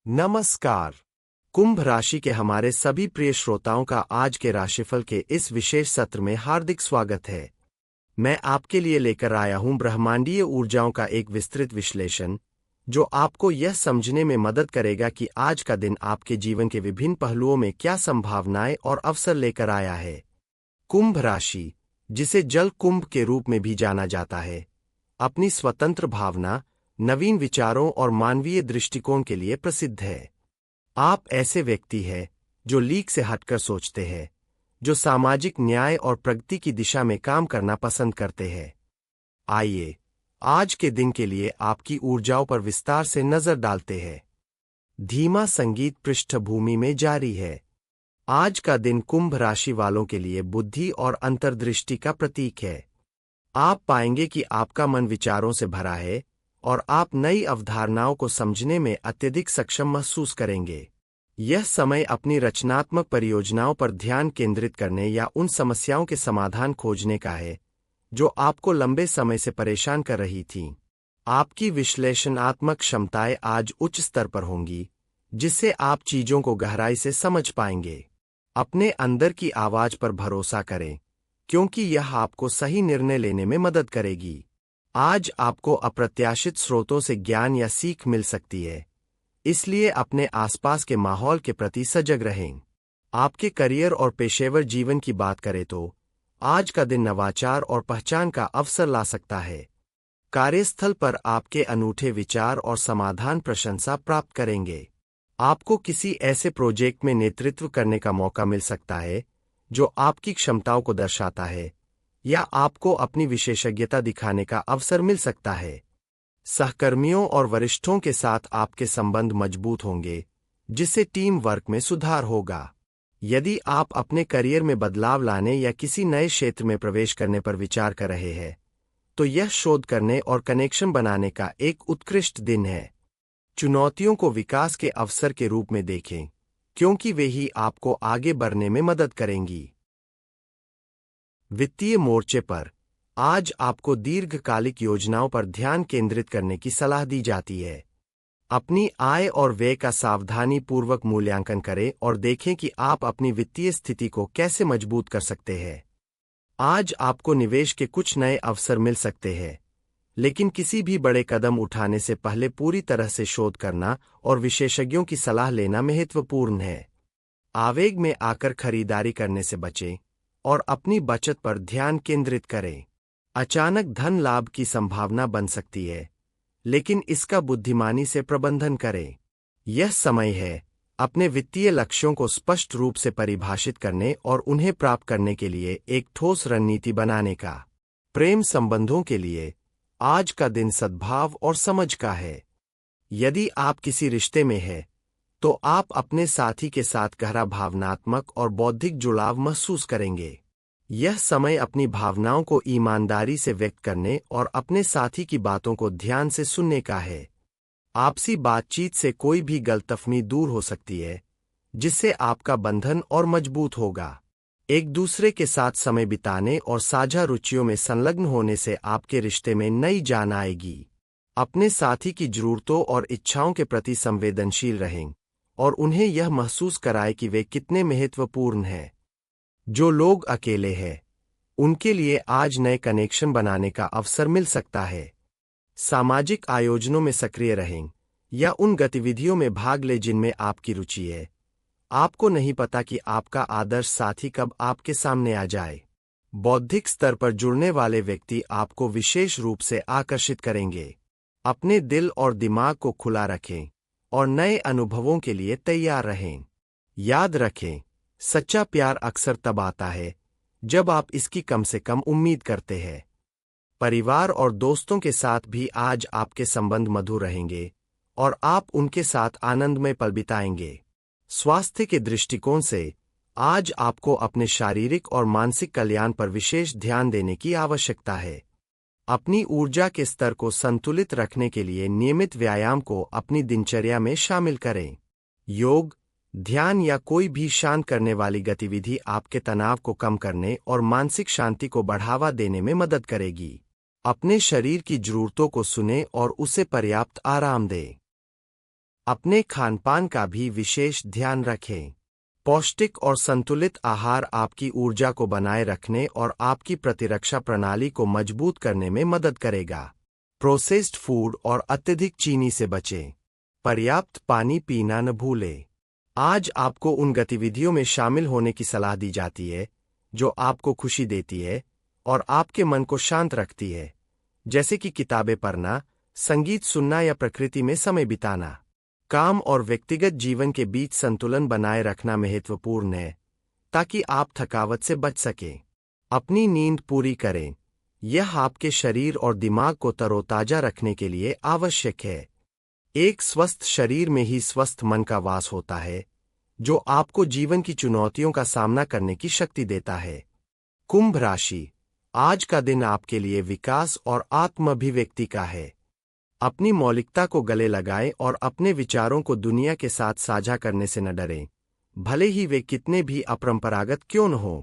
नमस्कार। कुंभ राशि के हमारे सभी प्रिय श्रोताओं का आज के राशिफल के इस विशेष सत्र में हार्दिक स्वागत है। मैं आपके लिए लेकर आया हूं ब्रह्मांडीय ऊर्जाओं का एक विस्तृत विश्लेषण, जो आपको यह समझने में मदद करेगा कि आज का दिन आपके जीवन के विभिन्न पहलुओं में क्या संभावनाएं और अवसर लेकर आया है। कुंभ राशि, जिसे जल कुंभ के रूप में भी जाना जाता है, अपनी स्वतंत्र भावना, नवीन विचारों और मानवीय दृष्टिकोण के लिए प्रसिद्ध है। आप ऐसे व्यक्ति हैं जो लीक से हटकर सोचते हैं, जो सामाजिक न्याय और प्रगति की दिशा में काम करना पसंद करते हैं। आइए आज के दिन के लिए आपकी ऊर्जाओं पर विस्तार से नजर डालते हैं। धीमा संगीत पृष्ठभूमि में जारी है। आज का दिन कुंभ राशि वालों के लिए बुद्धि और अंतर्दृष्टि का प्रतीक है। आप पाएंगे कि आपका मन विचारों से भरा है और आप नई अवधारणाओं को समझने में अत्यधिक सक्षम महसूस करेंगे। यह समय अपनी रचनात्मक परियोजनाओं पर ध्यान केंद्रित करने या उन समस्याओं के समाधान खोजने का है जो आपको लंबे समय से परेशान कर रही थीं। आपकी विश्लेषणात्मक क्षमताएं आज उच्च स्तर पर होंगी, जिससे आप चीजों को गहराई से समझ पाएंगे। अपने अंदर की आवाज पर भरोसा करें, क्योंकि यह आपको सही निर्णय लेने में मदद करेगी। आज आपको अप्रत्याशित स्रोतों से ज्ञान या सीख मिल सकती है, इसलिए अपने आसपास के माहौल के प्रति सजग रहें। आपके करियर और पेशेवर जीवन की बात करें तो आज का दिन नवाचार और पहचान का अवसर ला सकता है। कार्यस्थल पर आपके अनूठे विचार और समाधान प्रशंसा प्राप्त करेंगे। आपको किसी ऐसे प्रोजेक्ट में नेतृत्व करने का मौका मिल सकता है जो आपकी क्षमताओं को दर्शाता है, या आपको अपनी विशेषज्ञता दिखाने का अवसर मिल सकता है। सहकर्मियों और वरिष्ठों के साथ आपके संबंध मजबूत होंगे, जिससे टीम वर्क में सुधार होगा। यदि आप अपने करियर में बदलाव लाने या किसी नए क्षेत्र में प्रवेश करने पर विचार कर रहे हैं, तो यह शोध करने और कनेक्शन बनाने का एक उत्कृष्ट दिन है। चुनौतियों को विकास के अवसर के रूप में देखें, क्योंकि वे ही आपको आगे बढ़ने में मदद करेंगी। वित्तीय मोर्चे पर आज आपको दीर्घकालिक योजनाओं पर ध्यान केंद्रित करने की सलाह दी जाती है। अपनी आय और व्यय का सावधानीपूर्वक मूल्यांकन करें और देखें कि आप अपनी वित्तीय स्थिति को कैसे मजबूत कर सकते हैं। आज आपको निवेश के कुछ नए अवसर मिल सकते हैं, लेकिन किसी भी बड़े कदम उठाने से पहले पूरी तरह से शोध करना और विशेषज्ञों की सलाह लेना महत्वपूर्ण है। आवेग में आकर खरीदारी करने से बचें और अपनी बचत पर ध्यान केंद्रित करें। अचानक धन लाभ की संभावना बन सकती है, लेकिन इसका बुद्धिमानी से प्रबंधन करें। यह समय है अपने वित्तीय लक्ष्यों को स्पष्ट रूप से परिभाषित करने और उन्हें प्राप्त करने के लिए एक ठोस रणनीति बनाने का। प्रेम संबंधों के लिए आज का दिन सद्भाव और समझ का है। यदि आप किसी रिश्ते में हैं, तो आप अपने साथी के साथ गहरा भावनात्मक और बौद्धिक जुड़ाव महसूस करेंगे। यह समय अपनी भावनाओं को ईमानदारी से व्यक्त करने और अपने साथी की बातों को ध्यान से सुनने का है। आपसी बातचीत से कोई भी गलतफहमी दूर हो सकती है, जिससे आपका बंधन और मजबूत होगा। एक दूसरे के साथ समय बिताने और साझा रुचियों में संलग्न होने से आपके रिश्ते में नई जान आएगी। अपने साथी की जरूरतों और इच्छाओं के प्रति संवेदनशील रहें और उन्हें यह महसूस कराएं कि वे कितने महत्वपूर्ण हैं। जो लोग अकेले हैं, उनके लिए आज नए कनेक्शन बनाने का अवसर मिल सकता है। सामाजिक आयोजनों में सक्रिय रहें या उन गतिविधियों में भाग लें जिनमें आपकी रुचि है। आपको नहीं पता कि आपका आदर्श साथी कब आपके सामने आ जाए। बौद्धिक स्तर पर जुड़ने वाले व्यक्ति आपको विशेष रूप से आकर्षित करेंगे। अपने दिल और दिमाग को खुला रखें और नए अनुभवों के लिए तैयार रहें। याद रखें, सच्चा प्यार अक्सर तब आता है जब आप इसकी कम से कम उम्मीद करते हैं। परिवार और दोस्तों के साथ भी आज आपके संबंध मधुर रहेंगे और आप उनके साथ आनंदमय पल बिताएंगे। स्वास्थ्य के दृष्टिकोण से आज आपको अपने शारीरिक और मानसिक कल्याण पर विशेष ध्यान देने की आवश्यकता है। अपनी ऊर्जा के स्तर को संतुलित रखने के लिए नियमित व्यायाम को अपनी दिनचर्या में शामिल करें। योग, ध्यान या कोई भी शांत करने वाली गतिविधि आपके तनाव को कम करने और मानसिक शांति को बढ़ावा देने में मदद करेगी। अपने शरीर की जरूरतों को सुनें और उसे पर्याप्त आराम दें। अपने खानपान का भी विशेष ध्यान रखें। पौष्टिक और संतुलित आहार आपकी ऊर्जा को बनाए रखने और आपकी प्रतिरक्षा प्रणाली को मजबूत करने में मदद करेगा। प्रोसेस्ड फूड और अत्यधिक चीनी से बचें। पर्याप्त पानी पीना न भूलें। आज आपको उन गतिविधियों में शामिल होने की सलाह दी जाती है जो आपको खुशी देती है और आपके मन को शांत रखती है, जैसे कि किताबें पढ़ना, संगीत सुनना या प्रकृति में समय बिताना। काम और व्यक्तिगत जीवन के बीच संतुलन बनाए रखना महत्वपूर्ण है ताकि आप थकावट से बच सकें। अपनी नींद पूरी करें। यह आपके शरीर और दिमाग को तरोताजा रखने के लिए आवश्यक है। एक स्वस्थ शरीर में ही स्वस्थ मन का वास होता है, जो आपको जीवन की चुनौतियों का सामना करने की शक्ति देता है। कुंभ राशि, आज का दिन आपके लिए विकास और आत्म-अभिव्यक्ति का है। अपनी मौलिकता को गले लगाएं और अपने विचारों को दुनिया के साथ साझा करने से न डरें, भले ही वे कितने भी अपरंपरागत क्यों न हों।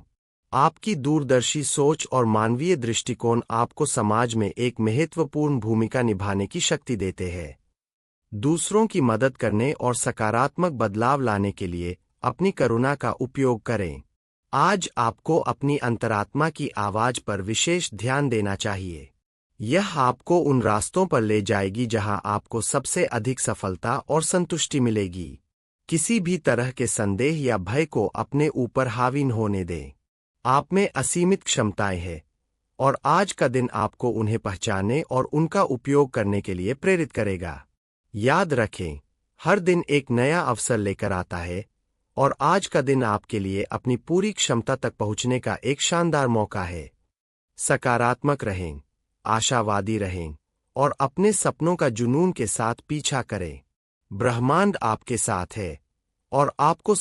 आपकी दूरदर्शी सोच और मानवीय दृष्टिकोण आपको समाज में एक महत्वपूर्ण भूमिका निभाने की शक्ति देते हैं। दूसरों की मदद करने और सकारात्मक बदलाव लाने के लिए अपनी करुणा का उपयोग करें। आज आपको अपनी अंतरात्मा की आवाज पर विशेष ध्यान देना चाहिए। यह आपको उन रास्तों पर ले जाएगी जहां आपको सबसे अधिक सफलता और संतुष्टि मिलेगी। किसी भी तरह के संदेह या भय को अपने ऊपर हावी न होने दें। आप में असीमित क्षमताएं हैं और आज का दिन आपको उन्हें पहचानने और उनका उपयोग करने के लिए प्रेरित करेगा। याद रखें, हर दिन एक नया अवसर लेकर आता है और आज का दिन आपके लिए अपनी पूरी क्षमता तक पहुंचने का एक शानदार मौका है। सकारात्मक रहें, आशावादी रहें और अपने सपनों का जुनून के साथ पीछा करें। ब्रह्मांड आपके साथ है और आपको